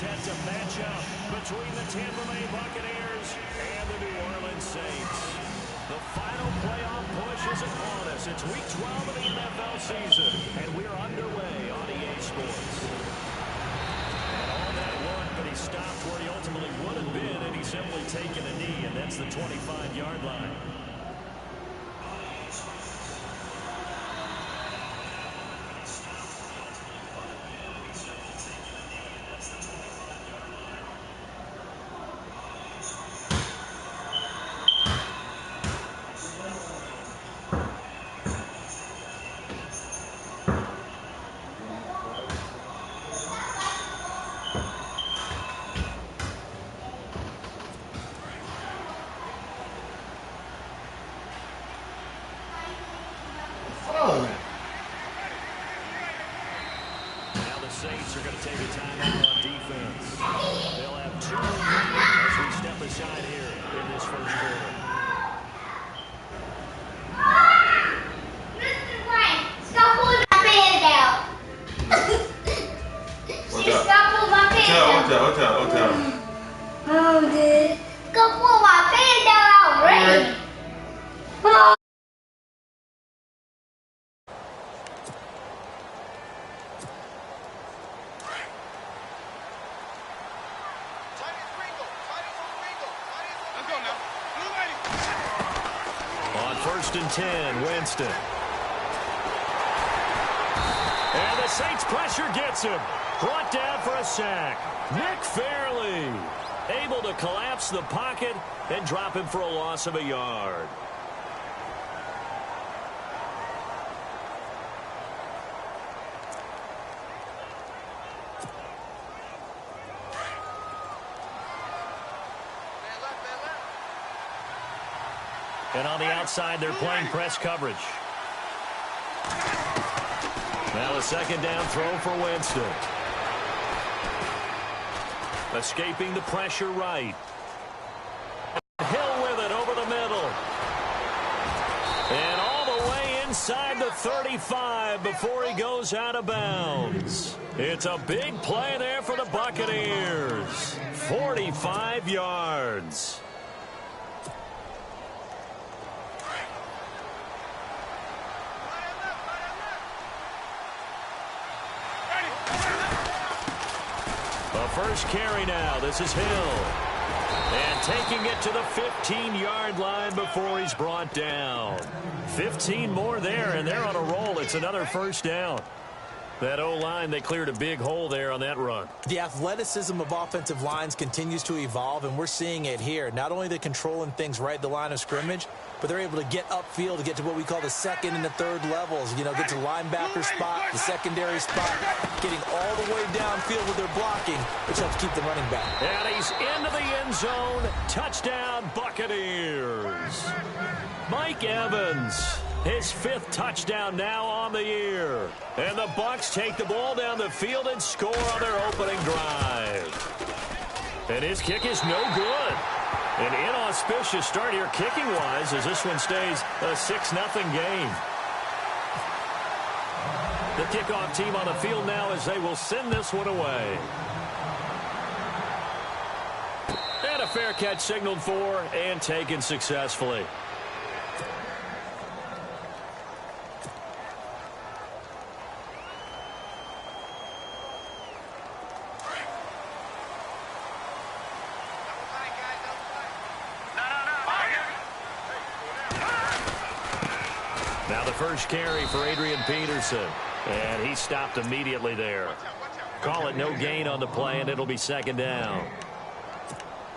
set to match up between the Tampa Bay Buccaneers and the New Orleans Saints. The final playoff push is upon us. It's Week 12 of the NFL season, and we're underway on EA Sports. And all that work, but he stopped where he ultimately would have been, and he's simply taken a knee, and that's the 25-yard line. Saints are going to take a timeout on defense. They'll have 2 as we step aside here in this first quarter. Mr. White, stop pulling my pants out. Stop pulling my pants out. What's up? Oh, dude. Go pull my pants out already. Oh. On 1st and 10, Winston. And the Saints pressure gets him. Brought down for a sack. Nick Fairley able to collapse the pocket and drop him for a loss of a yard. And on the outside, they're playing press coverage. Now a second down throw for Winston. Escaping the pressure right. Hill with it over the middle. And all the way inside the 35 before he goes out of bounds. It's a big play there for the Buccaneers. 45 yards. First carry now. This is Hill. And taking it to the 15-yard line before he's brought down. 15 more there, and they're on a roll. It's another first down. That O-line, they cleared a big hole there on that run. The athleticism of offensive lines continues to evolve, and we're seeing it here. Not only are they controlling things right at the line of scrimmage, but they're able to get upfield to get to what we call the second and the third levels. You know, get to the linebacker spot, the secondary spot, getting all the way downfield with their blocking, which helps keep the running back. And he's into the end zone. Touchdown, Buccaneers. Mike Evans, his 5th touchdown now on the year. And the Bucs take the ball down the field and score on their opening drive. And his kick is no good. An inauspicious start here kicking-wise as this one stays a 6-0 game. The kickoff team on the field now as they will send this one away. And a fair catch signaled for and taken successfully. Now the first carry for Adrian Peterson. And he stopped immediately there. Call it no gain on the play, and it'll be second down.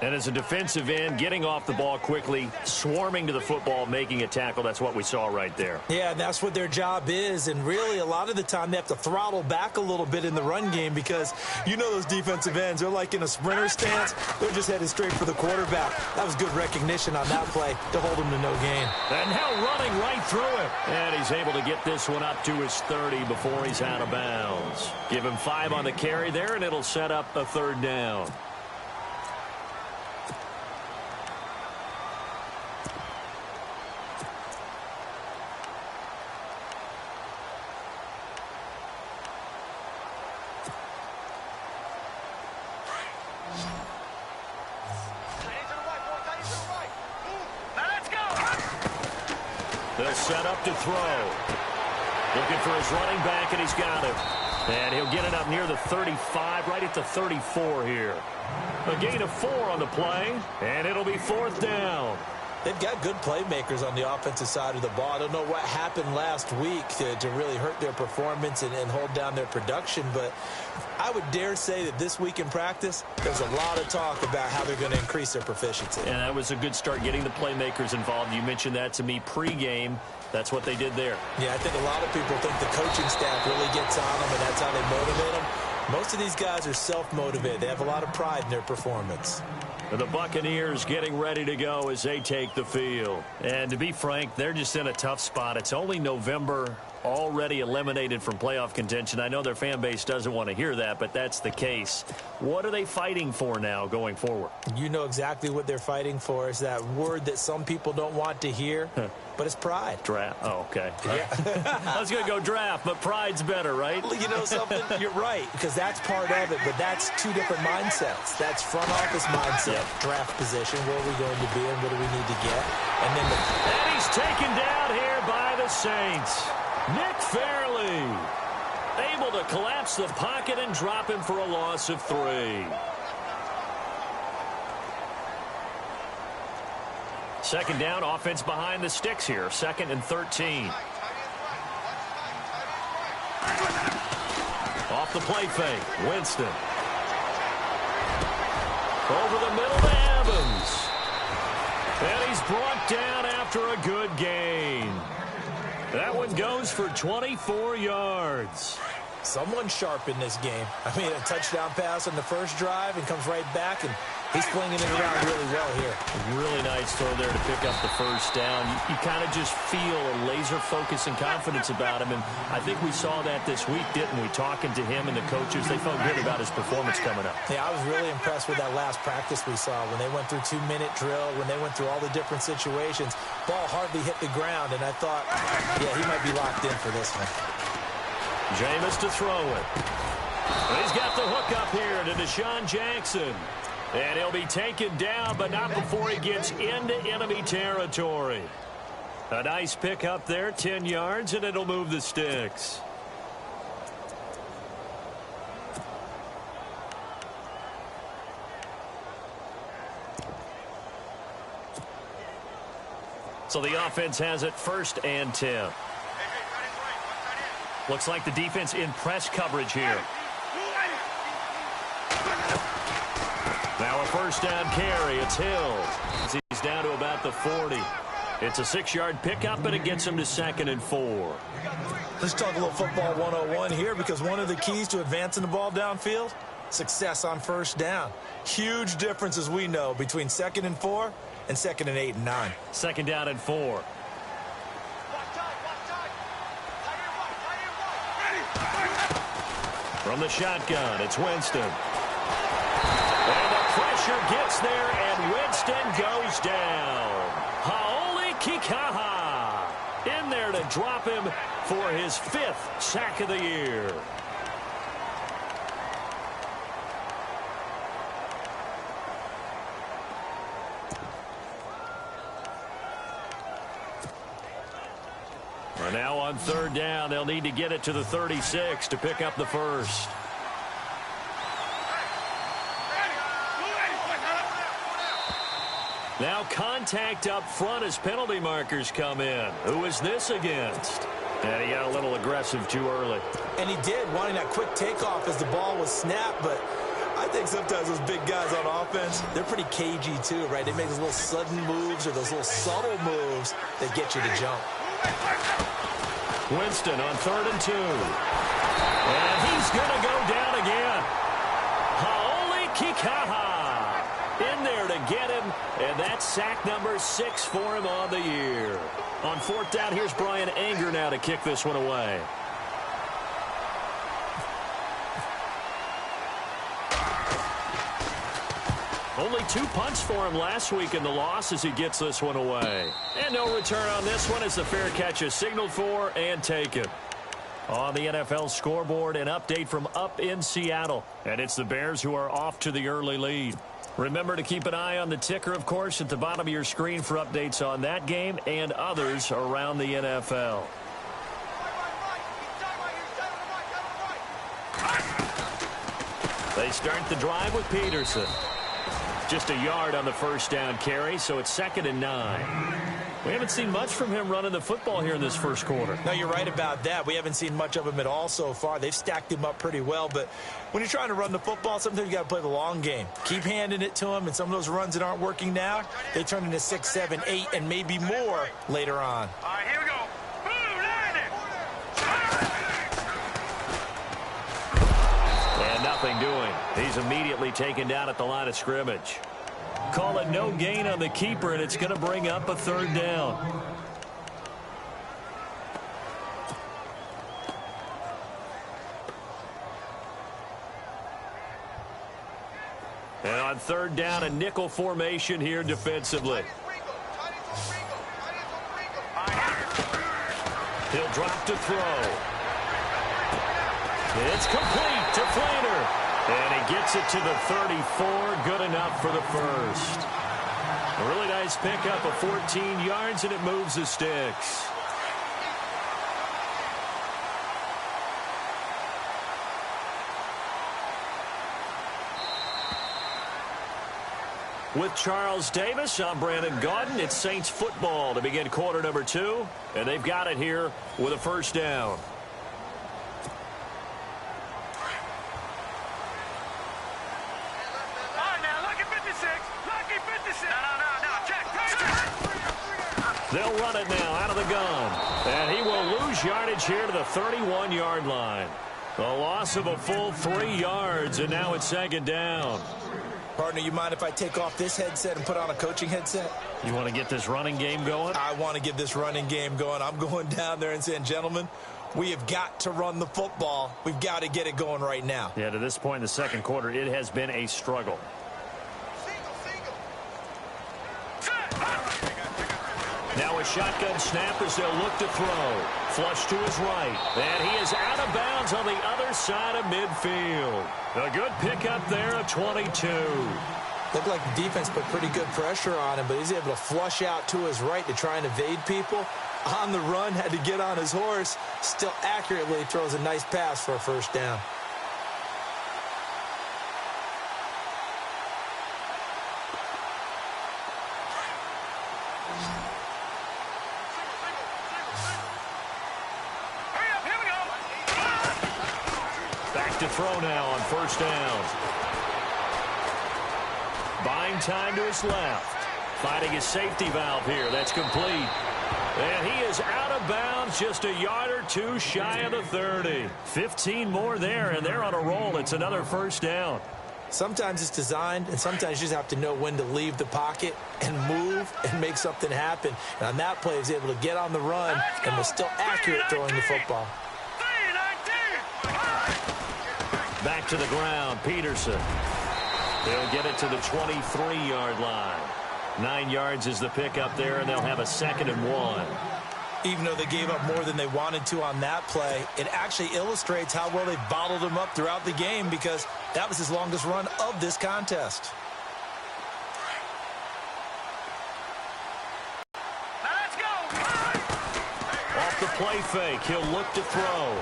And as a defensive end, getting off the ball quickly, swarming to the football, making a tackle, that's what we saw right there. Yeah, that's what their job is. And really, a lot of the time, they have to throttle back a little bit in the run game because you know those defensive ends, they're like in a sprinter stance. They're just headed straight for the quarterback. That was good recognition on that play to hold him to no gain. And now running right through it. And he's able to get this one up to his 30 before he's out of bounds. Give him 5 on the carry there, and it'll set up a third down. They'll set up to throw. Looking for his running back, and he's got him. And he'll get it up near the 35, right at the 34 here. A gain of 4 on the play, and it'll be 4th down. They've got good playmakers on the offensive side of the ball. I don't know what happened last week to really hurt their performance and hold down their production, but I would dare say that this week in practice, there's a lot of talk about how they're going to increase their proficiency. And that was a good start, getting the playmakers involved. You mentioned that to me pregame. That's what they did there. Yeah, I think a lot of people think the coaching staff really gets on them, and that's how they motivate them. Most of these guys are self-motivated. They have a lot of pride in their performance. The Buccaneers getting ready to go as they take the field. And to be frank, they're just in a tough spot. It's only November, already eliminated from playoff contention. I know their fan base doesn't want to hear that, but that's the case. What are they fighting for now going forward? You know exactly what they're fighting for. Is that word that some people don't want to hear, but it's pride. Draft. Oh, okay. Yeah. I was going to go draft, but pride's better, right? You know something? You're right, because that's part of it, but that's two different mindsets. That's front office mindset, draft position, where are we going to be and what do we need to get? And he's taken down here by the Saints. Nick Fairley able to collapse the pocket and drop him for a loss of 3. Second down, offense behind the sticks here. 2nd and 13. Off the play fake, Winston. Over the middle to Evans. And he's brought down after a good gain. That one goes for 24 yards. Someone sharp in this game. I mean, a touchdown pass on the first drive and comes right back, and he's flinging it around really well here. Really nice throw there to pick up the first down. You kind of just feel a laser focus and confidence about him, and I think we saw that this week, didn't we? Talking to him and the coaches, they felt good about his performance coming up. Yeah, I was really impressed with that last practice we saw when they went through 2-minute drill, when they went through all the different situations. Ball hardly hit the ground, and I thought, yeah, he might be locked in for this one. Jameis to throw it. He's got the hook up here to Deshaun Jackson. And he'll be taken down, but not before he gets into enemy territory. A nice pick up there, 10 yards, and it'll move the sticks. So the offense has it 1st and 10. Looks like the defense in press coverage here. Now a 1st down carry. It's Hill. He's down to about the 40. It's a 6-yard pickup, and it gets him to 2nd and 4. Let's talk a little football 101 here, because one of the keys to advancing the ball downfield, success on 1st down. Huge difference, as we know, between 2nd and 4 and 2nd and 8 and 9. 2nd down and 4. From the shotgun, it's Winston. And the pressure gets there, and Winston goes down. Haoli Kikaha in there to drop him for his 5th sack of the year. Now on 3rd down, they'll need to get it to the 36 to pick up the first. Now contact up front as penalty markers come in. Who is this against? And he got a little aggressive too early. And he did, wanting that quick takeoff as the ball was snapped, but I think sometimes those big guys on offense, they're pretty cagey too, right? They make those little sudden moves or those little subtle moves that get you to jump. Winston on 3rd and 2. And he's going to go down again. Haoli Kikaha in there to get him, and that's sack number 6 for him on the year. On 4th down, here's Brian Anger now to kick this one away. Only 2 punts for him last week in the loss as he gets this one away. And no return on this one as the fair catch is signaled for and taken. On the NFL scoreboard, an update from up in Seattle. And it's the Bears who are off to the early lead. Remember to keep an eye on the ticker, of course, at the bottom of your screen for updates on that game and others around the NFL. They start the drive with Peterson. Just a yard on the first down carry, so it's 2nd and 9. We haven't seen much from him running the football here in this first quarter. No, you're right about that. We haven't seen much of him at all so far. They've stacked him up pretty well, but when you're trying to run the football, sometimes you got to play the long game. Keep handing it to him, and some of those runs that aren't working now, they turn into 6, 7, 8, and maybe more later on. All right, here we go. And nothing doing. He's immediately taken down at the line of scrimmage. Call it no gain on the keeper, and it's going to bring up a 3rd down. And on 3rd down, a nickel formation here defensively. He'll drop to throw. It's complete to Flainer. And he gets it to the 34. Good enough for the first. A really nice pickup of 14 yards, and it moves the sticks. With Charles Davis, I'm Brandon Gaudin. It's Saints football to begin quarter number 2. And they've got it here with a 1st down. They'll run it now out of the gun. And he will lose yardage here to the 31-yard line. A loss of a full 3 yards, and now it's 2nd down. Partner, you mind if I take off this headset and put on a coaching headset? You want to get this running game going? I want to get this running game going. I'm going down there and saying, gentlemen, we have got to run the football. We've got to get it going right now. Yeah, to this point in the second quarter, it has been a struggle. Now a shotgun snap as they'll look to throw. Flush to his right. And he is out of bounds on the other side of midfield. A good pickup there of 22. Looked like the defense put pretty good pressure on him, but he's able to flush out to his right to try and evade people. On the run, had to get on his horse. Still accurately throws a nice pass for a 1st down. To throw now on 1st down. Buying time to his left. Finding his safety valve here. That's complete. And he is out of bounds just a yard or 2 shy of the 30. 15 more there, and they're on a roll. It's another 1st down. Sometimes it's designed, and sometimes you just have to know when to leave the pocket and move and make something happen. And on that play, he was able to get on the run and was still accurate throwing the football. Back to the ground, Peterson. They'll get it to the 23-yard line. 9 yards is the pickup there, and they'll have a 2nd and 1. Even though they gave up more than they wanted to on that play, it actually illustrates how well they bottled him up throughout the game because that was his longest run of this contest. Let's go. Off the play fake, he'll look to throw.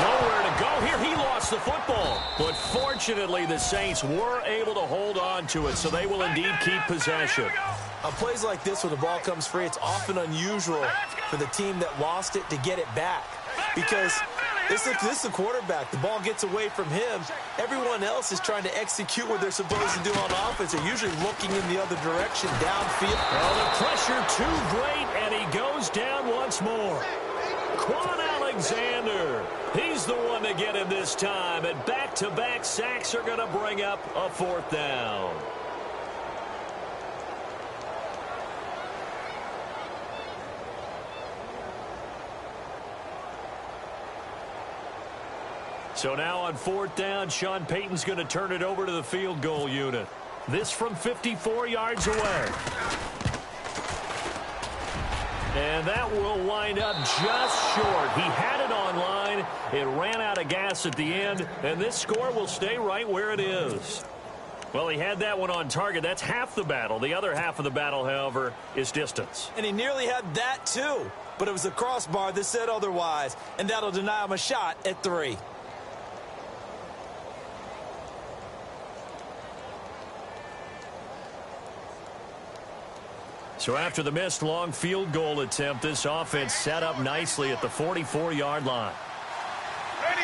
Nowhere to go here. He lost the football. But fortunately, the Saints were able to hold on to it, so they will indeed keep possession. On plays like this, when the ball comes free, it's often unusual for the team that lost it to get it back. Because this is the quarterback. The ball gets away from him. Everyone else is trying to execute what they're supposed to do on offense. They're usually looking in the other direction, downfield. Oh, the pressure too great, and he goes down once more. Quan Alexander, he's the one to get him this time, and back-to-back sacks are going to bring up a 4th down. So now on 4th down, Sean Payton's going to turn it over to the field goal unit. This from 54 yards away. And that will wind up just short. He had it on line. It ran out of gas at the end, and this score will stay right where it is. Well, he had that one on target. That's half the battle. The other half of the battle, however, is distance. And he nearly had that, too. But it was the crossbar that said otherwise. And that'll deny him a shot at 3. So after the missed long field goal attempt, this offense set up nicely at the 44-yard line. Ready.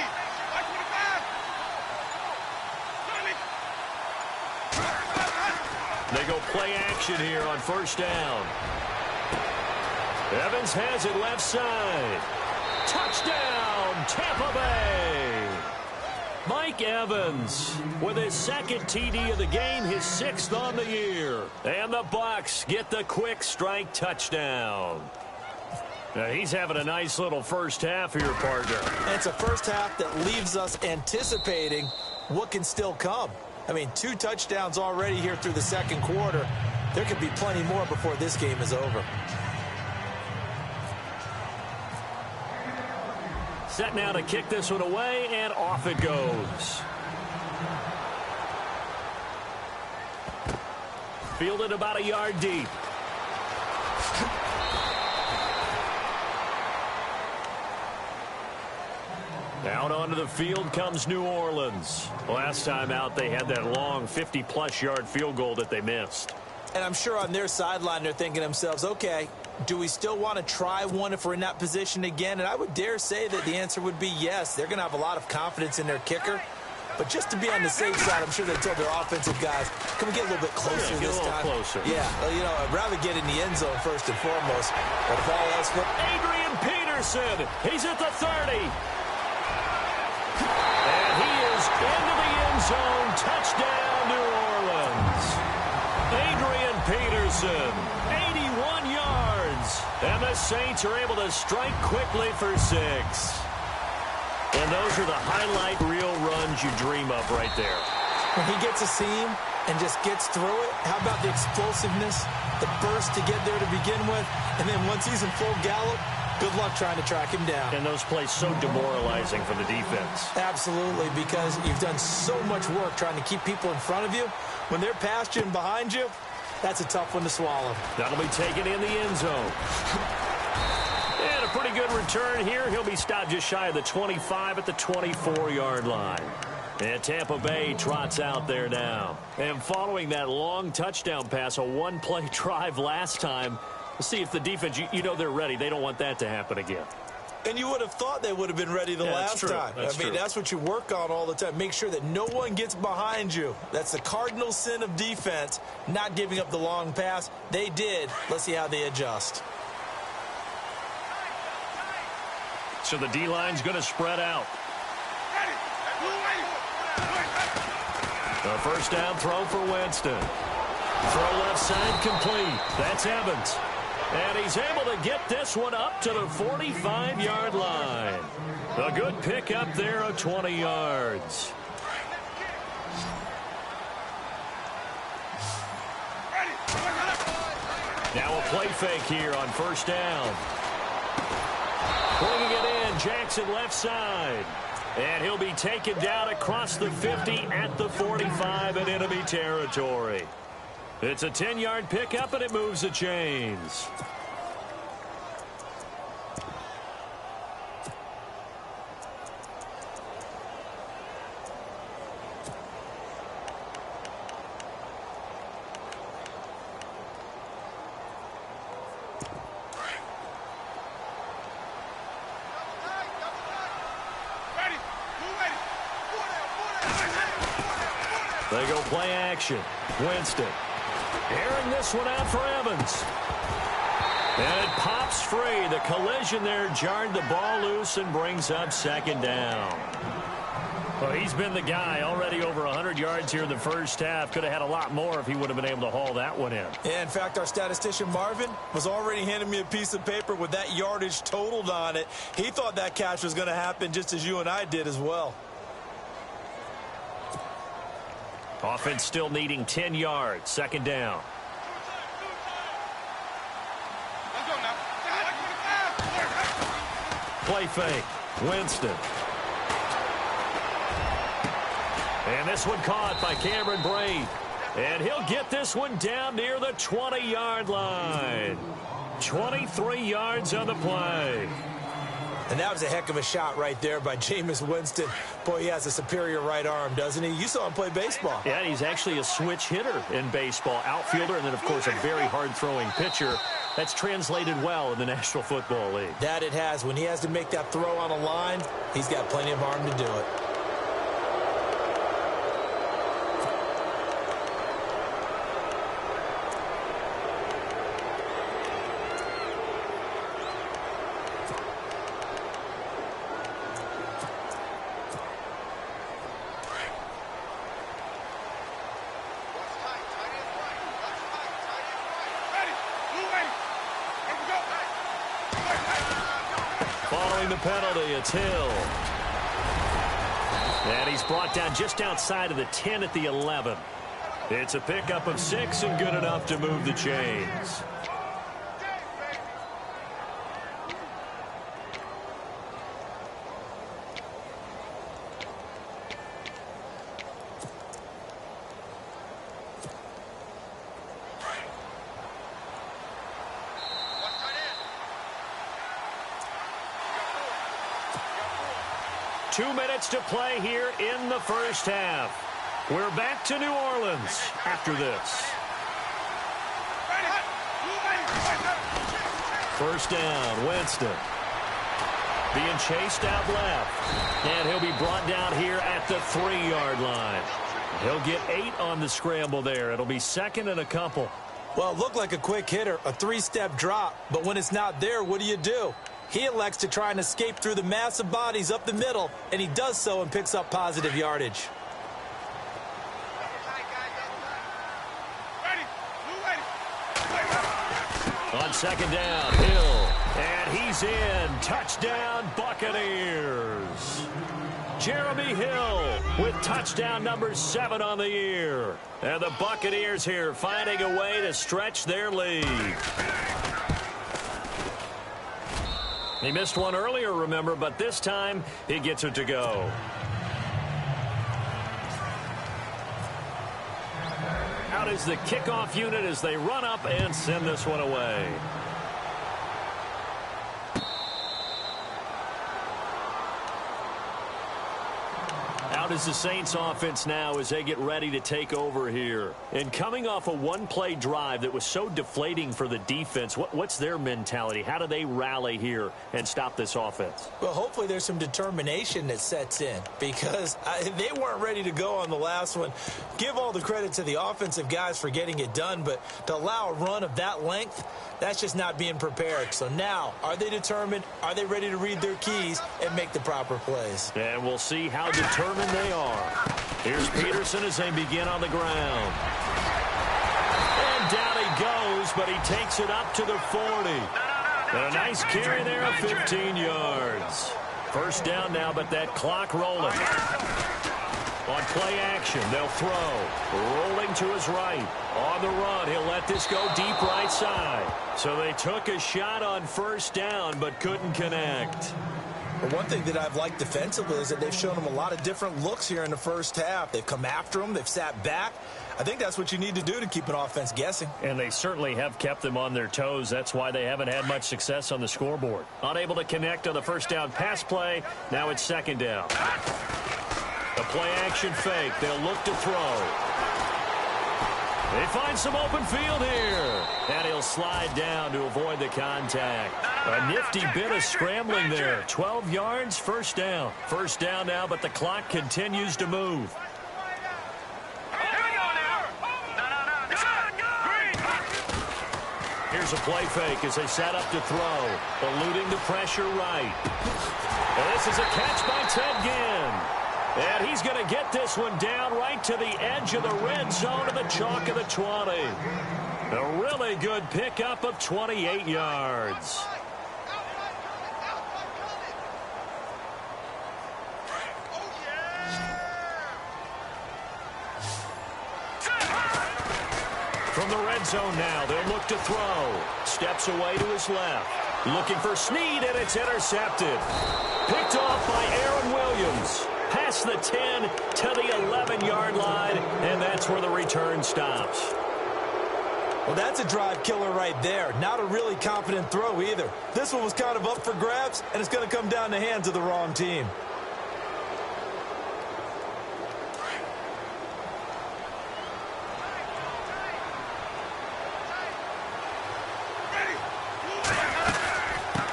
They go play action here on first down. Evans has it left side. Touchdown, Tampa Bay. Mike Evans with his second TD of the game, his 6th on the year. And the Bucs get the quick strike touchdown. Now, he's having a nice little first half here, partner. And it's a first half that leaves us anticipating what can still come. I mean, 2 touchdowns already here through the second quarter. There could be plenty more before this game is over. Set now to kick this one away, and off it goes. Fielded about a yard deep. Out onto the field comes New Orleans. Last time out, they had that long 50-plus yard field goal that they missed. And I'm sure on their sideline, they're thinking to themselves, okay, do we still want to try one if we're in that position again? And I would dare say that the answer would be yes. They're going to have a lot of confidence in their kicker. But just to be on the safe side, I'm sure they told their offensive guys, can we get a little bit closer this time? Closer. Yeah, well, you know, I'd rather get in the end zone first and foremost. But if all else... Adrian Peterson, he's at the 30. And he is into the end zone. Touchdown, New Orleans. Adrian Peterson, 81 yards. And the Saints are able to strike quickly for 6. And those are the highlight reel runs you dream of right there. When he gets a seam and just gets through it, how about the explosiveness, the burst to get there to begin with, and then once he's in full gallop, good luck trying to track him down. And those plays so demoralizing for the defense. Absolutely, because you've done so much work trying to keep people in front of you. When they're past you and behind you, that's a tough one to swallow. That'll be taken in the end zone. And a pretty good return here. He'll be stopped just shy of the 25 at the 24-yard line. And Tampa Bay trots out there now. And following that long touchdown pass, a one-play drive last time, we'll see if the defense, you know they're ready. They don't want that to happen again. And you would have thought they would have been ready the last time. That's what you work on all the time. Make sure that no one gets behind you. That's the cardinal sin of defense, not giving up the long pass. They did. Let's see how they adjust. So the D-line's going to spread out. A first down throw for Winston. Throw left side complete. That's Evans. And he's able to get this one up to the 45-yard line. A good pickup there of 20 yards. Now a play fake here on first down. Bringing it in, Jackson left side. And he'll be taken down across the 50 at the 45 in enemy territory. It's a 10-yard pickup, and it moves the chains. They go play action. Winston. Airing this one out for Evans. And it pops free. The collision there jarred the ball loose and brings up second down. Well, he's been the guy already over 100 yards here in the first half. Could have had a lot more if he would have been able to haul that one in. Yeah, in fact, our statistician Marvin was already handing me a piece of paper with that yardage totaled on it. He thought that catch was going to happen just as you and I did as well. Offense still needing 10 yards. Second down. Play fake. Winston. And this one caught by Cameron Braid. And he'll get this one down near the 20-yard line. 23 yards on the play. And that was a heck of a shot right there by Jameis Winston. Boy, he has a superior right arm, doesn't he? You saw him play baseball. Yeah, he's actually a switch hitter in baseball. Outfielder, and then, of course, a very hard-throwing pitcher. That's translated well in the National Football League. That it has. When he has to make that throw on a line, he's got plenty of arm to do it. Following the penalty, it's Hill. And he's brought down just outside of the 10 at the 11. It's a pickup of 6 and good enough to move the chains. Two minutes to play here in the first half. We're back to New Orleans after this. First down, Winston. Being chased out left. And he'll be brought down here at the 3-yard line. He'll get 8 on the scramble there. It'll be second and a couple. Well, it looked like a quick hitter, a 3-step drop. But when it's not there, what do? He elects to try and escape through the massive bodies up the middle, and he does so and picks up positive yardage. On second down, Hill, and he's in. Touchdown, Buccaneers. Jeremy Hill with touchdown number 7 on the year. And the Buccaneers here finding a way to stretch their lead. He missed one earlier, remember, but this time he gets it to go. Out is the kickoff unit as they run up and send this one away. Out is the Saints offense now as they get ready to take over here. And coming off a one-play drive that was so deflating for the defense, what's their mentality? How do they rally here and stop this offense? Well, hopefully there's some determination that sets in because they weren't ready to go on the last one. Give all the credit to the offensive guys for getting it done, but to allow a run of that length, that's just not being prepared. So now, are they determined? Are they ready to read their keys and make the proper plays? And we'll see how determined they are. Here's Peterson as they begin on the ground. And down he goes, but he takes it up to the 40. And a nice carry there of 15 yards. First down now, but that clock rolling. On play action, they'll throw. Rolling to his right. On the run, he'll let this go deep right side. So they took a shot on first down, but couldn't connect. But one thing that I've liked defensively is that they've shown them a lot of different looks here in the first half. They've come after them. They've sat back. I think that's what you need to do to keep an offense guessing. And they certainly have kept them on their toes. That's why they haven't had much success on the scoreboard. Unable to connect on the first down pass play. Now it's second down. The play action fake. They'll look to throw. They find some open field here. And he'll slide down to avoid the contact. A nifty bit of scrambling there. 12 yards, first down. First down now, but the clock continues to move. Here's a play fake as they set up to throw. Eluding the pressure right. And this is a catch by Ted Ginn. And he's going to get this one down right to the edge of the red zone of the chalk of the 20. A really good pickup of 28 yards. From the red zone now, they'll look to throw. Steps away to his left. Looking for Snead, and it's intercepted. Picked off by Aaron Williams. Past the 10 to the 11-yard line, and that's where the return stops. Well, that's a drive killer right there. Not a really confident throw either. This one was kind of up for grabs, and it's going to come down the hands of the wrong team.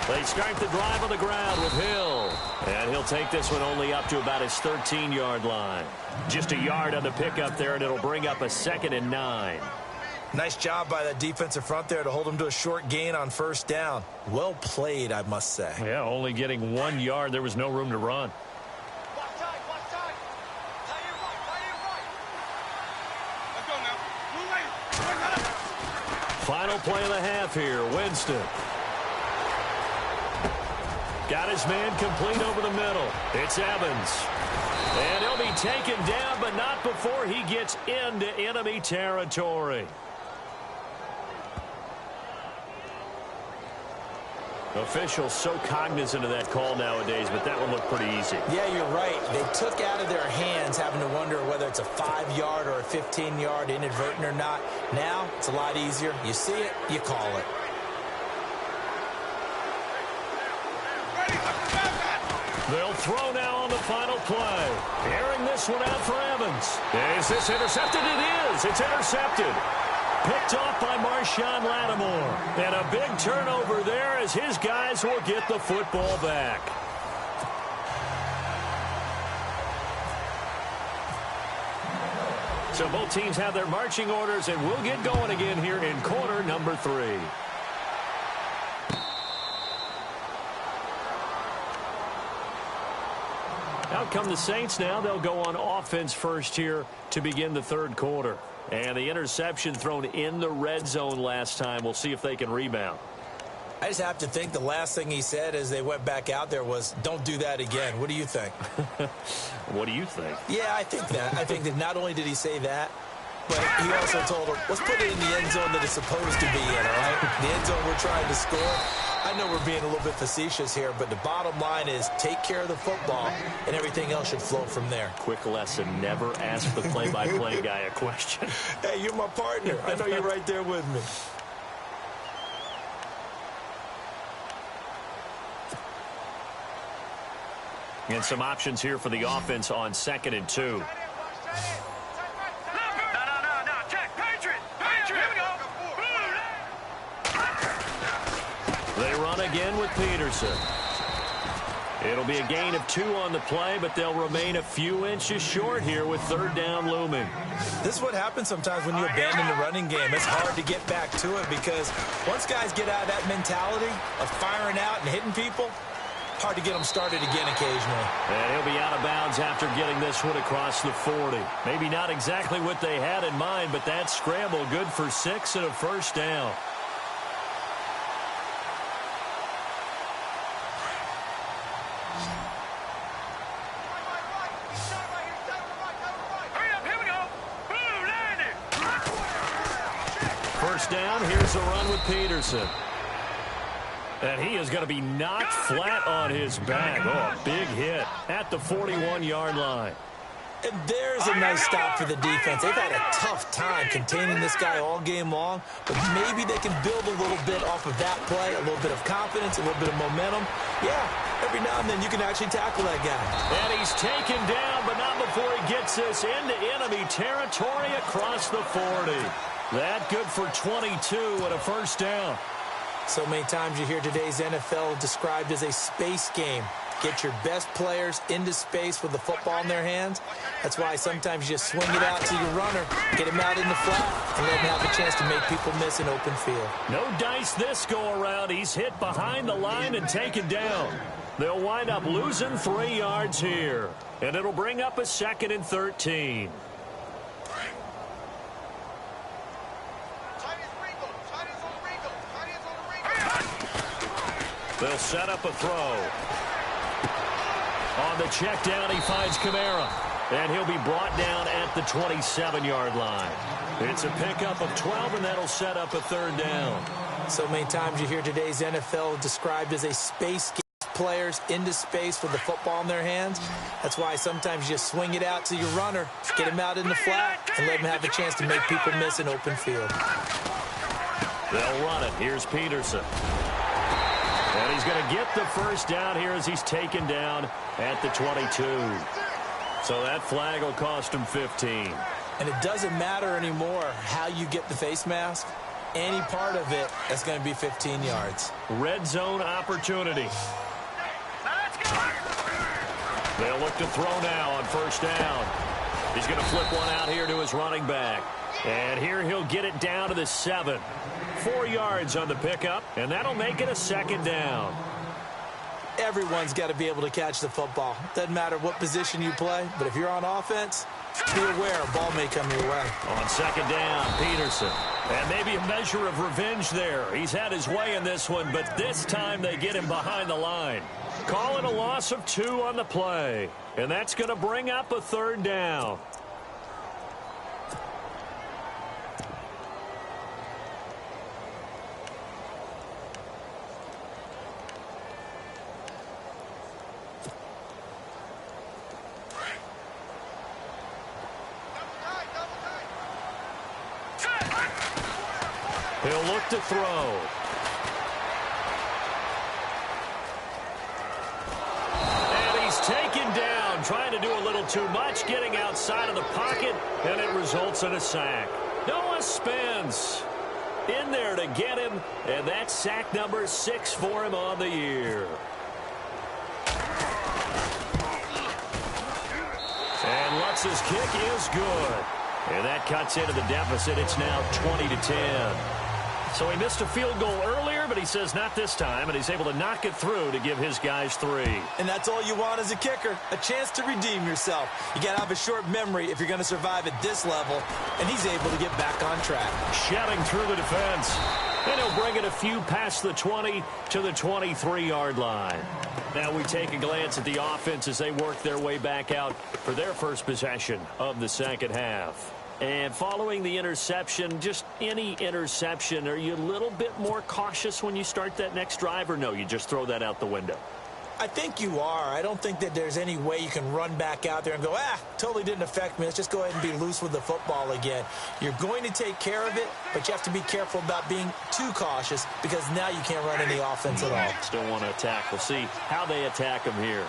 They start the drive on the ground with Hill. And he'll take this one only up to about his 13-yard line. Just a yard on the pickup there, and it'll bring up a 2nd and 9. Nice job by that defensive front there to hold him to a short gain on first down. Well played, I must say. Yeah, only getting 1 yard. There was no room to run. Final play of the half here. Winston. Got his man complete over the middle. It's Evans. And he'll be taken down, but not before he gets into enemy territory. Officials so cognizant of that call nowadays, but that one looked pretty easy. Yeah, you're right. They took out of their hands having to wonder whether it's a 5-yard or a 15-yard inadvertent or not. Now, it's a lot easier. You see it, you call it. They'll throw now on the final play. Airing this one out for Evans. Is this intercepted? It is. It's intercepted. Picked off by Marshawn Lattimore. And a big turnover there as his guys will get the football back. So both teams have their marching orders, and we'll get going again here in quarter number 3. Out come the Saints now. They'll go on offense first here to begin the third quarter. And the interception thrown in the red zone last time. We'll see if they can rebound. I just have to think the last thing he said as they went back out there was, don't do that again. What do you think? What do you think? Yeah, I think that. I think that not only did he say that, but he also told him, let's put it in the end zone that it's supposed to be in, all right? The end zone we're trying to score. I know we're being a little bit facetious here, but the bottom line is take care of the football, and everything else should flow from there. Quick lesson, never ask the play-by-play guy a question. Hey, you're my partner. I know you're right there with me. And some options here for the offense on 2nd and 2. They run again with Peterson. It'll be a gain of 2 on the play, but they'll remain a few inches short here with 3rd down looming. This is what happens sometimes when you abandon the running game. It's hard to get back to it because once guys get out of that mentality of firing out and hitting people, hard to get them started again occasionally. And he'll be out of bounds after getting this one across the 40. Maybe not exactly what they had in mind, but that scramble good for 6 and a 1st down. First down, here's a run with Peterson. And he is going to be knocked flat on his back. Oh, a big hit at the 41-yard line. And there's a nice stop for the defense. They've had a tough time containing this guy all game long, but maybe they can build a little bit off of that play, a little bit of confidence, a little bit of momentum. Yeah, every now and then you can actually tackle that guy. And he's taken down, but not before he gets this into enemy territory across the 40. That good for 22 and a 1st down. So many times you hear today's NFL described as a space game. Get your best players into space with the football in their hands. That's why sometimes you just swing it out to your runner, get him out in the flat, and let him have a chance to make people miss an open field. No dice this go-around. He's hit behind the line and taken down. They'll wind up losing 3 yards here. And it'll bring up a 2nd and 13. They'll set up a throw. On the check down, he finds Kamara. And he'll be brought down at the 27-yard line. It's a pickup of 12, and that'll set up a 3rd down. So many times you hear today's NFL described as a space game. Players into space with the football in their hands. That's why sometimes you just swing it out to your runner, get him out in the flat, and let him have a chance to make people miss an open field. They'll run it. Here's Peterson. And he's going to get the first down here as he's taken down at the 22. So that flag will cost him 15. And it doesn't matter anymore how you get the face mask. Any part of it, that's going to be 15 yards. Red zone opportunity. They'll look to throw now on first down. He's going to flip one out here to his running back. And here he'll get it down to the 7. 4 yards on the pickup, and that'll make it a second down. Everyone's got to be able to catch the football. Doesn't matter what position you play, but if you're on offense, be aware a ball may come your way. On second down, Peterson. And maybe a measure of revenge there. He's had his way in this one, but this time they get him behind the line. Call it a loss of 2 on the play. And that's going to bring up a third down. He'll look to throw. And he's taken down, trying to do a little too much, getting outside of the pocket, and it results in a sack. Noah Spence in there to get him, and that's sack number 6 for him on the year. And Lutz's kick is good. And that cuts into the deficit. It's now 20-10. So he missed a field goal earlier, but he says not this time, and he's able to knock it through to give his guys 3. And that's all you want as a kicker, a chance to redeem yourself. You got to have a short memory if you're going to survive at this level, and he's able to get back on track. Shedding through the defense. And he'll bring it a few past the 20 to the 23-yard line. Now we take a glance at the offense as they work their way back out for their first possession of the second half. And following the interception, just any interception, are you a little bit more cautious when you start that next drive, or no, you just throw that out the window? I think you are. I don't think that there's any way you can run back out there and go, totally didn't affect me. Let's just go ahead and be loose with the football again. You're going to take care of it, but you have to be careful about being too cautious because now you can't run any offense at all. Still want to attack. We'll see how they attack him here.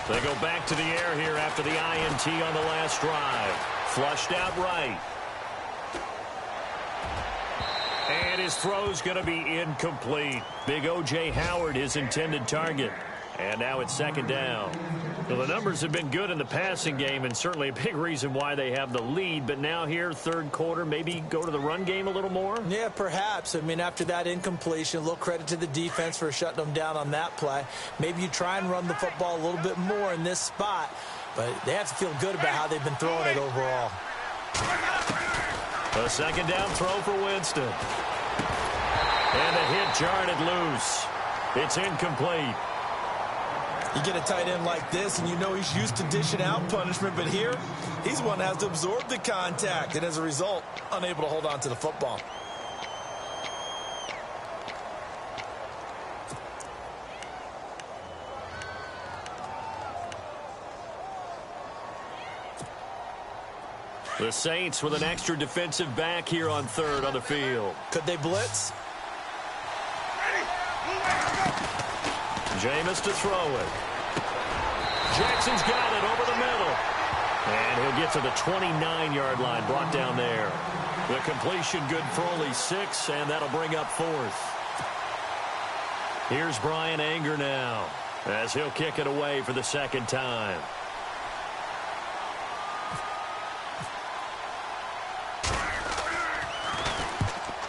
They go back to the air here after the INT on the last drive. Flushed out right. And his throw's going to be incomplete. Big O.J. Howard, his intended target. And now it's second down. Well, the numbers have been good in the passing game, and certainly a big reason why they have the lead. But now here, third quarter, maybe go to the run game a little more? Yeah, perhaps. I mean, after that incompletion, a little credit to the defense for shutting them down on that play. Maybe you try and run the football a little bit more in this spot. But they have to feel good about how they've been throwing it overall. A second down throw for Winston. And the hit jarred it loose. It's incomplete. You get a tight end like this, and you know he's used to dishing out punishment, but here, he's one that has to absorb the contact, and as a result, unable to hold on to the football. The Saints with an extra defensive back here on third on the field. Could they blitz? Jameis to throw it. Jackson's got it over the middle. And he'll get to the 29-yard line, brought down there. The completion good for only 6, and that'll bring up 4th. Here's Brian Anger now, as he'll kick it away for the second time.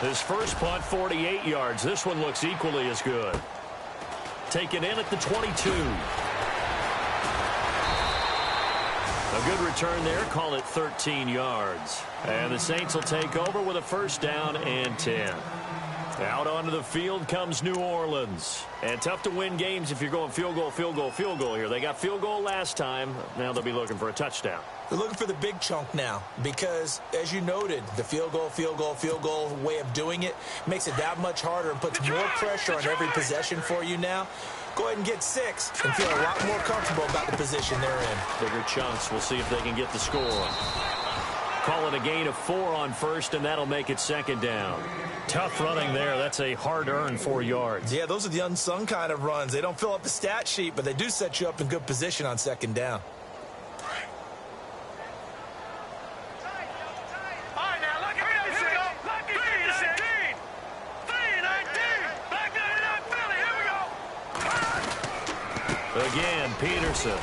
His first punt, 48 yards. This one looks equally as good. Taken in at the 22. A good return there. Call it 13 yards. And the Saints will take over with a first down and 10. Out onto the field comes New Orleans. And tough to win games if you're going field goal, field goal, field goal here. They got field goal last time. Now they'll be looking for a touchdown. They're looking for the big chunk now because, as you noted, the field goal way of doing it makes it that much harder and puts more pressure on every possession for you now. Go ahead and get 6 and feel a lot more comfortable about the position they're in. Bigger chunks. We'll see if they can get the score. Call it a gain of 4 on first, and that'll make it second down. Tough running there. That's a hard-earned 4 yards. Yeah, those are the unsung kind of runs. They don't fill up the stat sheet, but they do set you up in good position on second down. All right, now look at me. Here we go. 3-19. 3-19. Back to that Philly. Here we go. Again, Peterson.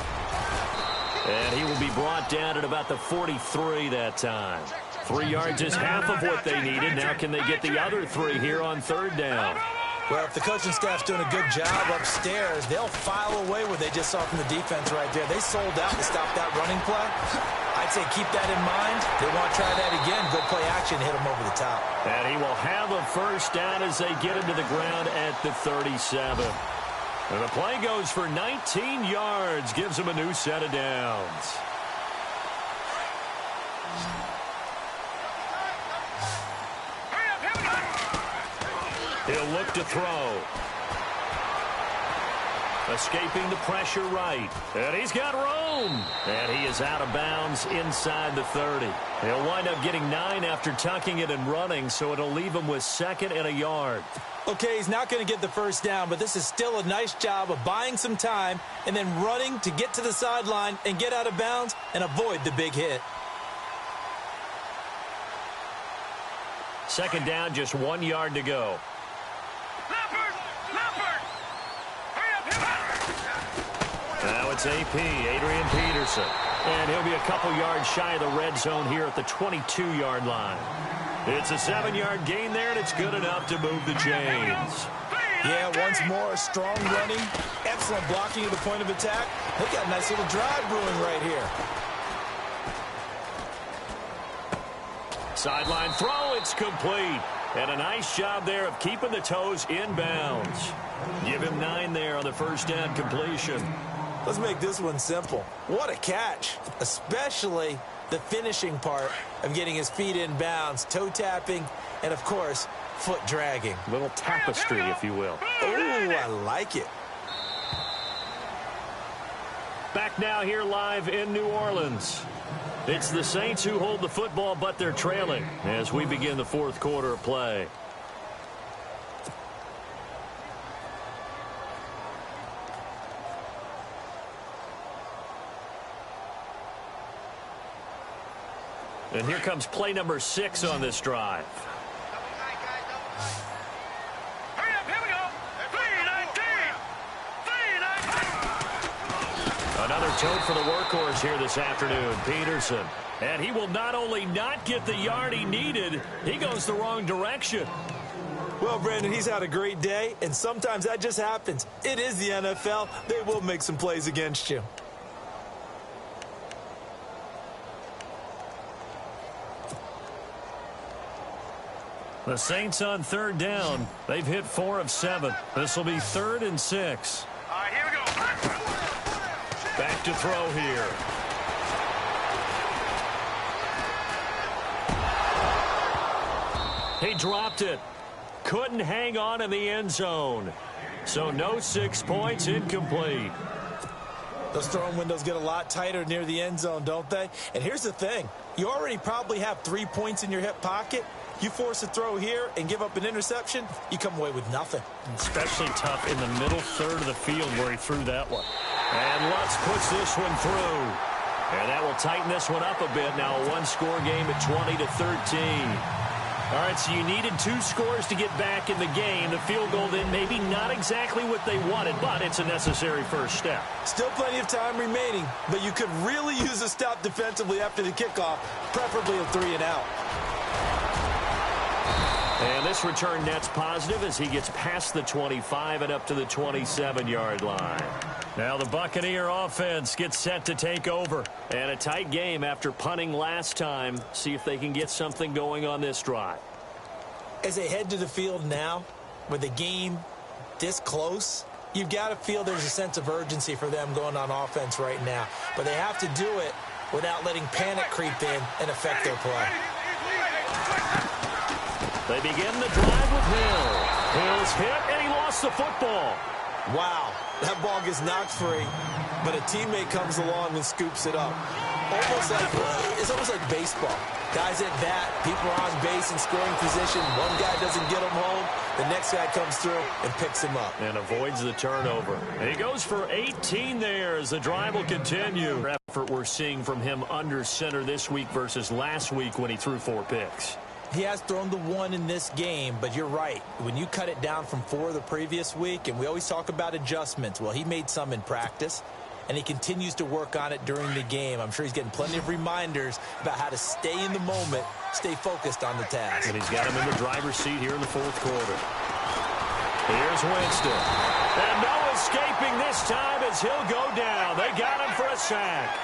And he will be brought down at about the 43 that time. 3 yards is half of what they needed. Now can they get the other 3 here on third down? Well, if the coaching staff's doing a good job upstairs, they'll file away what they just saw from the defense right there. They sold out to stop that running play. I'd say keep that in mind. They want to try that again. Go play action, hit them over the top. And he will have a first down as they get him to the ground at the 37. And the play goes for 19 yards, gives him a new set of downs. He'll look to throw. Escaping the pressure right. And he's got room. And he is out of bounds inside the 30. He'll wind up getting 9 after tucking it and running, so it'll leave him with 2nd and a yard. Okay, he's not going to get the first down, but this is still a nice job of buying some time and then running to get to the sideline and get out of bounds and avoid the big hit. Second down, just 1 yard to go. Now it's AP, Adrian Peterson. And he'll be a couple yards shy of the red zone here at the 22-yard line. It's a 7-yard gain there, and it's good enough to move the chains. Yeah, once more, strong running, excellent blocking at the point of attack. Look at a nice little drive brewing right here. Sideline throw, it's complete. And a nice job there of keeping the toes in bounds. Give him 9 there on the first down completion. Let's make this one simple. What a catch, especially the finishing part of getting his feet in bounds, toe tapping, and, of course, foot dragging. Little tapestry, if you will. Oh, I like it. Back now here live in New Orleans. It's the Saints who hold the football, but they're trailing as we begin the fourth quarter of play. And here comes play number 6 on this drive. Hurry up, here we go. 3-19. Another tote for the workhorse here this afternoon, Peterson. And he will not only not get the yard he needed, he goes the wrong direction. Well, Brandon, he's had a great day, and sometimes that just happens. It is the NFL. They will make some plays against you. The Saints on third down. They've hit 4 of 7. This will be 3rd and 6. All right, here we go. Back to throw here. He dropped it. Couldn't hang on in the end zone. So no 6 points, incomplete. Those throwing windows get a lot tighter near the end zone, don't they? And here's the thing. You already probably have 3 points in your hip pocket. You force a throw here and give up an interception, you come away with nothing. Especially tough in the middle third of the field where he threw that one. And Lutz puts this one through. And that will tighten this one up a bit. Now a one-score game at 20-13. All right, so you needed 2 scores to get back in the game. The field goal then maybe not exactly what they wanted, but it's a necessary first step. Still plenty of time remaining, but you could really use a stop defensively after the kickoff, preferably a 3-and-out. And this return net's positive as he gets past the 25 and up to the 27-yard line. Now the Buccaneer offense gets set to take over. And a tight game after punting last time. See if they can get something going on this drive. As they head to the field now, with the game this close, you've got to feel there's a sense of urgency for them going on offense right now. But they have to do it without letting panic creep in and affect their play. They begin the drive with Hill. Hill's hit, and he lost the football. Wow, that ball gets knocked free, but a teammate comes along and scoops it up. It's almost like baseball. Guys at bat, people are on base in scoring position. One guy doesn't get him home. The next guy comes through and picks him up. And avoids the turnover. And he goes for 18 there as the drive will continue. Effort we're seeing from him under center this week versus last week when he threw 4 picks. He has thrown the 1 in this game, but you're right. When you cut it down from 4 the previous week, and we always talk about adjustments, well, he made some in practice, and he continues to work on it during the game. I'm sure he's getting plenty of reminders about how to stay in the moment, stay focused on the task. And he's got him in the driver's seat here in the 4th quarter. Here's Winston. And no escaping this time as he'll go down. They got him for a sack.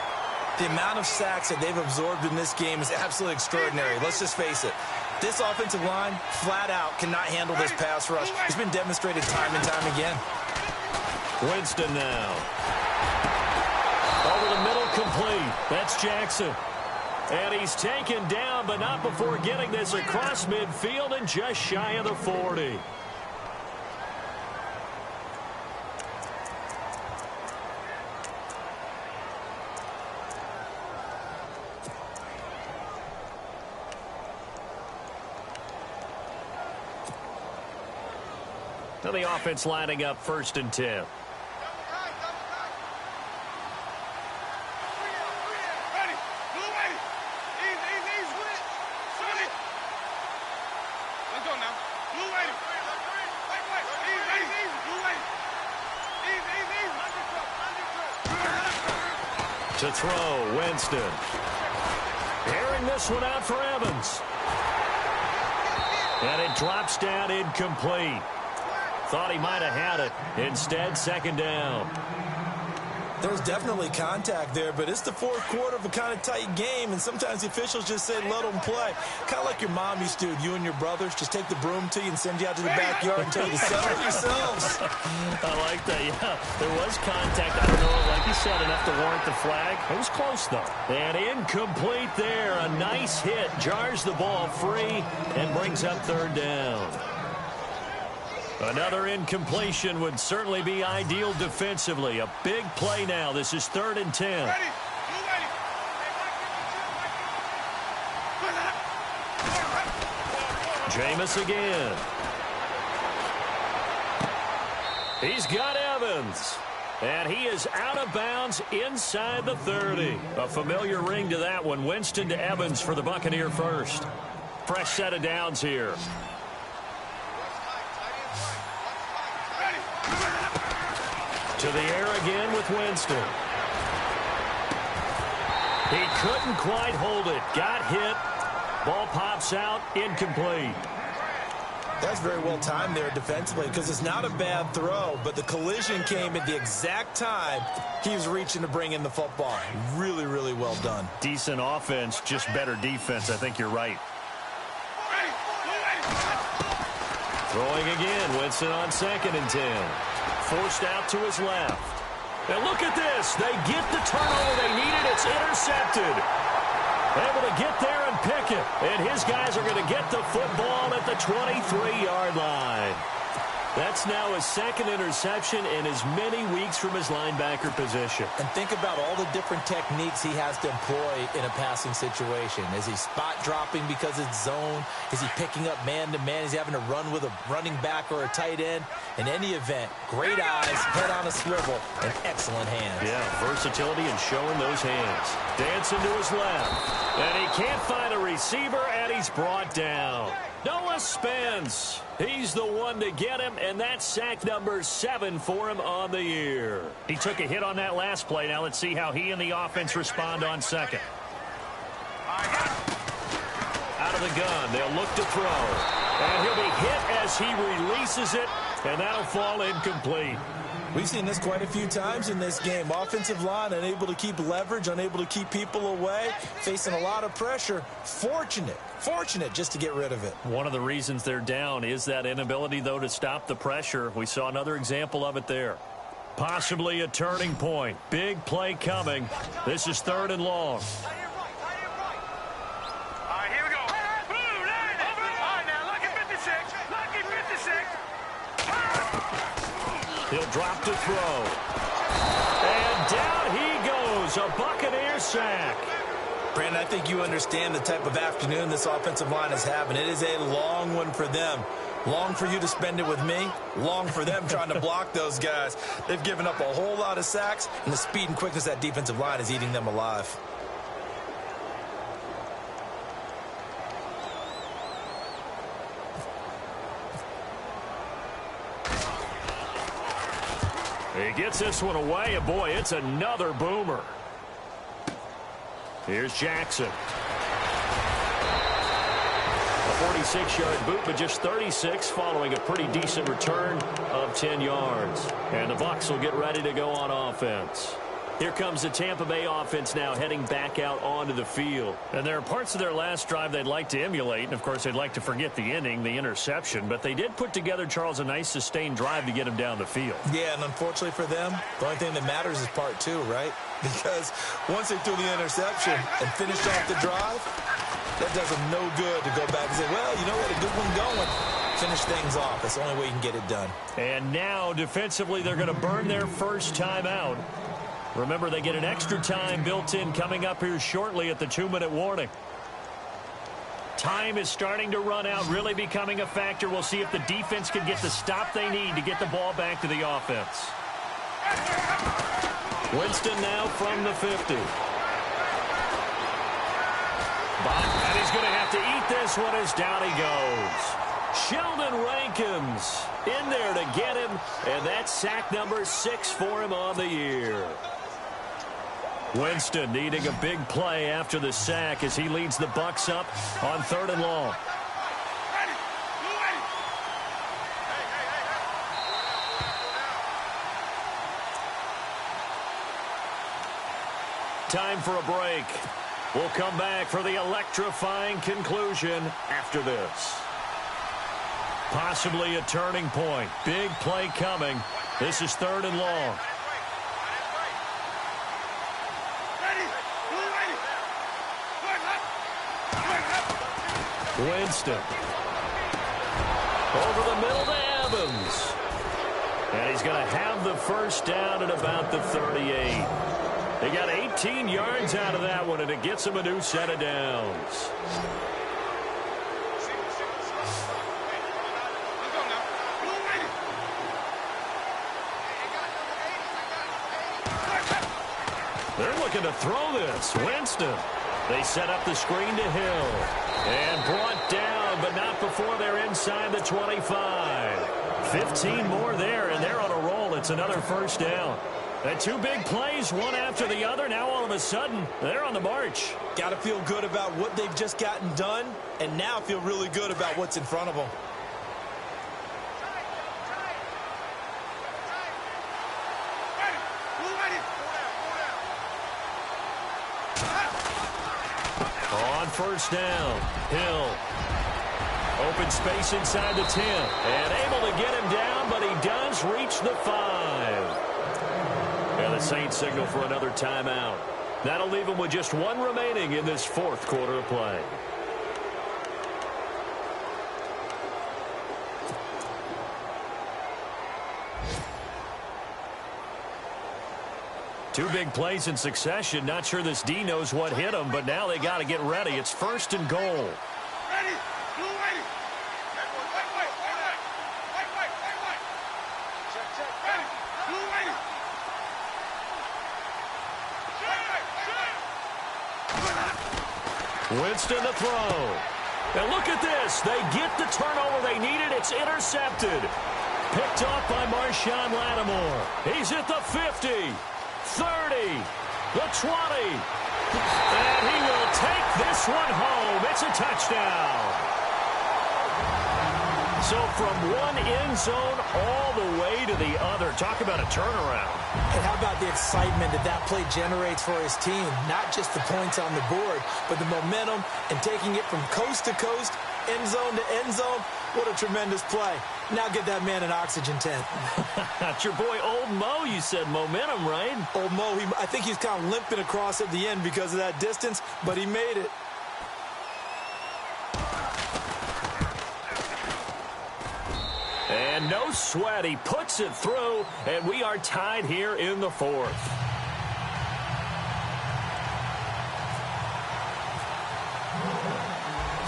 The amount of sacks that they've absorbed in this game is absolutely extraordinary. Let's just face it. This offensive line, flat out, cannot handle this pass rush. It's been demonstrated time and time again. Winston now. Over the middle, complete. That's Jackson. And he's taken down, but not before getting this across midfield and just shy of the 40. Now the offense lining up 1st and 10. To throw, Winston. Airing this one out for Evans. And it drops down incomplete. Thought he might have had it. Instead, 2nd down. There was definitely contact there, but it's the 4th quarter of a kind of tight game, and sometimes the officials just say, let them play. Kind of like your mom used to, you and your brothers, just take the broom to you and send you out to the backyard and tell you to settle it yourselves. I like that, yeah. There was contact. I don't know, like you said, enough to warrant the flag. It was close, though. And incomplete there. A nice hit. Jars the ball free and brings up 3rd down. Another incompletion would certainly be ideal defensively. A big play now. This is 3rd and 10. Jameis again. He's got Evans. And he is out of bounds inside the 30. A familiar ring to that one. Winston to Evans for the Buccaneer first. Fresh set of downs here. To the air again with Winston. He couldn't quite hold it. Got hit. Ball pops out. Incomplete. That's very well timed there defensively because it's not a bad throw, but the collision came at the exact time he was reaching to bring in the football. Really, really well done. Decent offense, just better defense. I think you're right. Throwing again. Winston on 2nd and 10. Forced out to his left. And look at this. They get the turnover they needed. It's intercepted. Able to get there and pick it. And his guys are going to get the football at the 23-yard line. That's now his 2nd interception in as many weeks from his linebacker position. And think about all the different techniques he has to employ in a passing situation. Is he spot dropping because it's zone? Is he picking up man-to-man? Is he having to run with a running back or a tight end? In any event, great eyes, head on a swivel, and excellent hands. Yeah, versatility and showing those hands. Dancing to his left. And he can't find a receiver, and he's brought down. Noah Spence. He's the one to get him, and that's sack number 7 for him on the year. He took a hit on that last play. Now let's see how he and the offense respond on 2nd. Out of the gun, they'll look to throw. And he'll be hit as he releases it, and that'll fall incomplete. We've seen this quite a few times in this game. Offensive line unable to keep leverage, unable to keep people away, facing a lot of pressure. Fortunate just to get rid of it. One of the reasons they're down is that inability, though, to stop the pressure. We saw another example of it there. Possibly a turning point. Big play coming. This is 3rd and long. He'll drop to throw. And down he goes. A Buccaneer sack. Brandon, I think you understand the type of afternoon this offensive line is having. It is a long one for them. Long for you to spend it with me. Long for them trying to block those guys. They've given up a whole lot of sacks, and the speed and quickness of that defensive line is eating them alive. He gets this one away, and boy, it's another boomer. Here's Jackson. A 46-yard boot, but just 36 following a pretty decent return of 10 yards. And the Bucs will get ready to go on offense. Here comes the Tampa Bay offense now heading back out onto the field. And there are parts of their last drive they'd like to emulate. And, of course, they'd like to forget the inning, the interception. But they did put together, Charles, a nice sustained drive to get him down the field. Yeah, and unfortunately for them, the only thing that matters is part 2, right? Because once they threw the interception and finished off the drive, that does them no good to go back and say, well, you know what, a good one going. Finish things off. That's the only way you can get it done. And now, defensively, they're going to burn their first timeout. Remember, they get an extra time built in coming up here shortly at the 2-minute warning. Time is starting to run out, really becoming a factor. We'll see if the defense can get the stop they need to get the ball back to the offense. Winston now from the 50. And he's going to have to eat this one as down he goes. Sheldon Rankins in there to get him, and that's sack number 6 for him on the year. Winston needing a big play after the sack as he leads the Bucs up on 3rd and long. Time for a break. We'll come back for the electrifying conclusion after this. Possibly a turning point. Big play coming. This is 3rd and long. Winston. Over the middle to Evans. And he's going to have the first down at about the 38. They got 18 yards out of that one, and it gets him a new set of downs. They're looking to throw this. Winston. They set up the screen to Hill. And brought down, but not before they're inside the 25. 15 more there, and they're on a roll. It's another first down. And 2 big plays, one after the other. Now all of a sudden, they're on the march. Got to feel good about what they've just gotten done, and now feel really good about what's in front of them. On first down, Hill. Open space inside the 10. And able to get him down, but he does reach the 5. And the Saints signal for another timeout. That'll leave them with just 1 remaining in this 4th quarter of play. Two big plays in succession. Not sure this D knows what hit him, but now they got to get ready. It's 1st and goal. Ready. Blue ready. Wait. Check. Ready. Blue ready. Winston to throw. And look at this. They get the turnover they needed. It's intercepted. Picked off by Marshawn Lattimore. He's at the 50. 30, the 20, and he will take this one home. It's a touchdown. So from one end zone all the way to the other. Talk about a turnaround. And how about the excitement that play generates for his team? Not just the points on the board, but the momentum and taking it from coast to coast, end zone to end zone. What a tremendous play. Now get that man an oxygen tent. That's your boy Old Mo. You said momentum, right? Old Mo, I think he's kind of limping across at the end because of that distance, but he made it. And no sweat. He puts it through, and we are tied here in the fourth.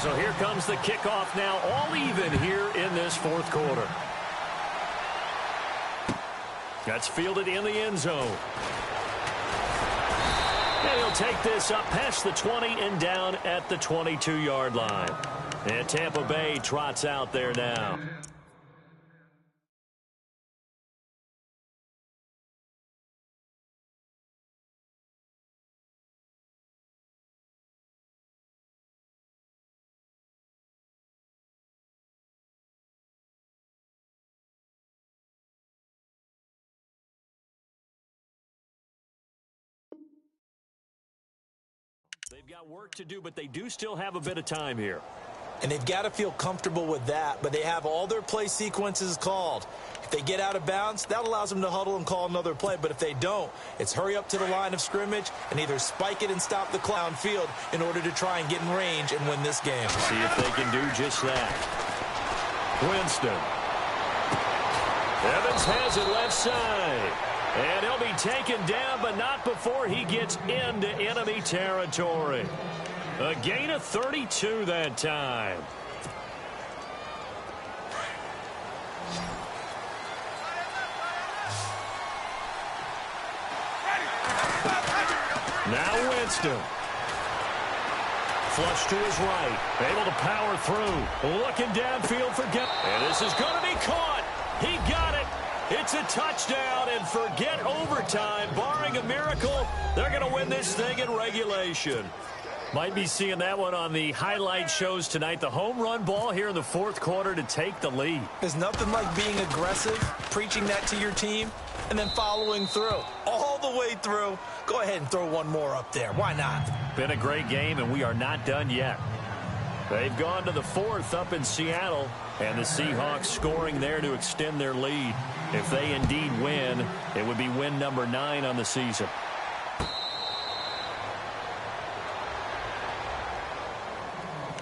So here comes the kickoff now, all even here in this fourth quarter. That's fielded in the end zone. And he'll take this up past the 20 and down at the 22-yard line. And Tampa Bay trots out there now. They've got work to do, but they do still have a bit of time here. And they've got to feel comfortable with that, but they have all their play sequences called. If they get out of bounds, that allows them to huddle and call another play. But if they don't, it's hurry up to the line of scrimmage and either spike it and stop the clown field in order to try and get in range and win this game. See if they can do just that. Winston. Evans has it left side. And he'll be taken down, but not before he gets into enemy territory. A gain of 32 that time. Now Winston. Flush to his right. Able to power through. Looking downfield for Gett. And this is going to be caught. He got it. It's a touchdown, and forget overtime. Barring a miracle, they're going to win this thing in regulation. Might be seeing that one on the highlight shows tonight. The home run ball here in the fourth quarter to take the lead. There's nothing like being aggressive, preaching that to your team, and then following through. All the way through. Go ahead and throw one more up there. Why not? Been a great game, and we are not done yet. They've gone to the fourth up in Seattle, and the Seahawks scoring there to extend their lead. If they indeed win, it would be win number 9 on the season.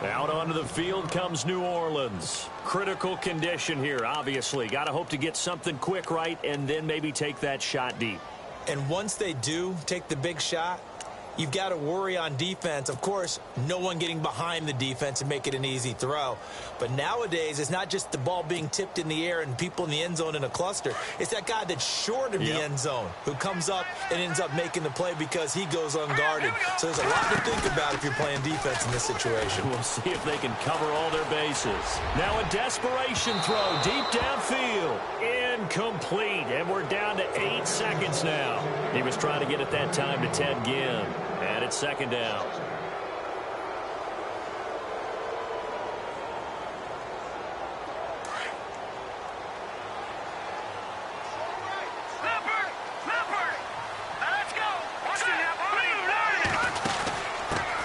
Out onto the field comes New Orleans. Critical condition here, obviously. Got to hope to get something quick right and then maybe take that shot deep. And once they do take the big shot, you've got to worry on defense. Of course, no one getting behind the defense and make it an easy throw. But nowadays, it's not just the ball being tipped in the air and people in the end zone in a cluster. It's that guy that's short of the end zone who comes up and ends up making the play because he goes unguarded. So there's a lot to think about if you're playing defense in this situation. We'll see if they can cover all their bases. Now a desperation throw deep downfield. Incomplete. And we're down to 8 seconds now. He was trying to get it that time to Ted Ginn. And it's second down.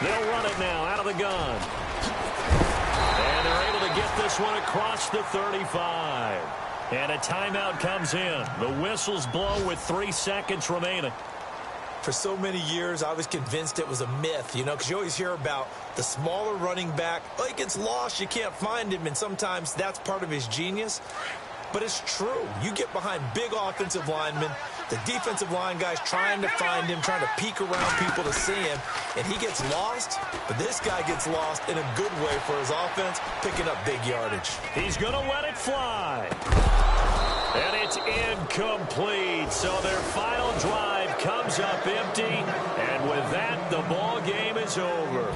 They'll run it now out of the gun. And they're able to get this one across the 35. And a timeout comes in. The whistles blow with 3 seconds remaining. For so many years, I was convinced it was a myth, you know, because you always hear about the smaller running back. Oh, he gets lost, you can't find him, and sometimes that's part of his genius. But it's true. You get behind big offensive linemen, the defensive line guys trying to find him, trying to peek around people to see him, and he gets lost. But this guy gets lost in a good way for his offense, picking up big yardage. He's going to let it fly. And it's incomplete. So their final drive comes up empty. And with that, the ball game is over.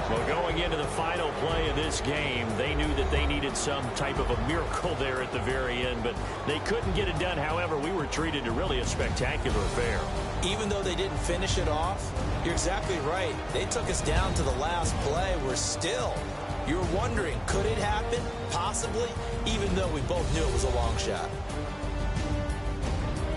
Well, going into the final play of this game, they knew that they needed some type of a miracle there at the very end, but they couldn't get it done. However, we were treated to really a spectacular affair. Even though they didn't finish it off, you're exactly right. They took us down to the last play. We're still, You were wondering, could it happen? Possibly, even though we both knew it was a long shot.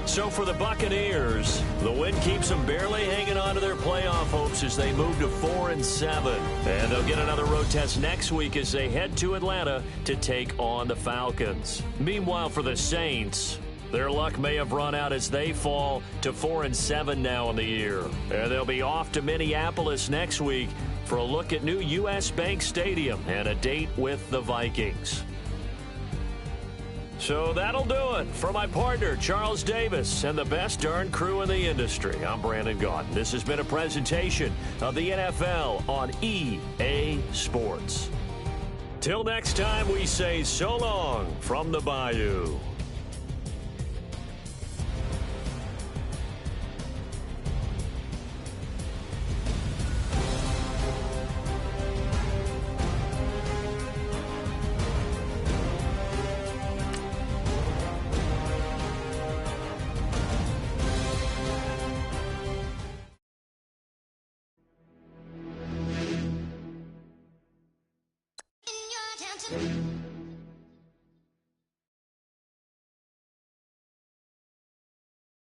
So for the Buccaneers, the win keeps them barely hanging on to their playoff hopes as they move to 4-7. And they'll get another road test next week as they head to Atlanta to take on the Falcons. Meanwhile, for the Saints, their luck may have run out as they fall to 4-7 now in the year. And they'll be off to Minneapolis next week for a look at new U.S. Bank Stadium and a date with the Vikings. So that'll do it. For my partner, Charles Davis, and the best darn crew in the industry, I'm Brandon Gaudin. This has been a presentation of the NFL on EA Sports. Till next time, we say so long from the Bayou. In your attention.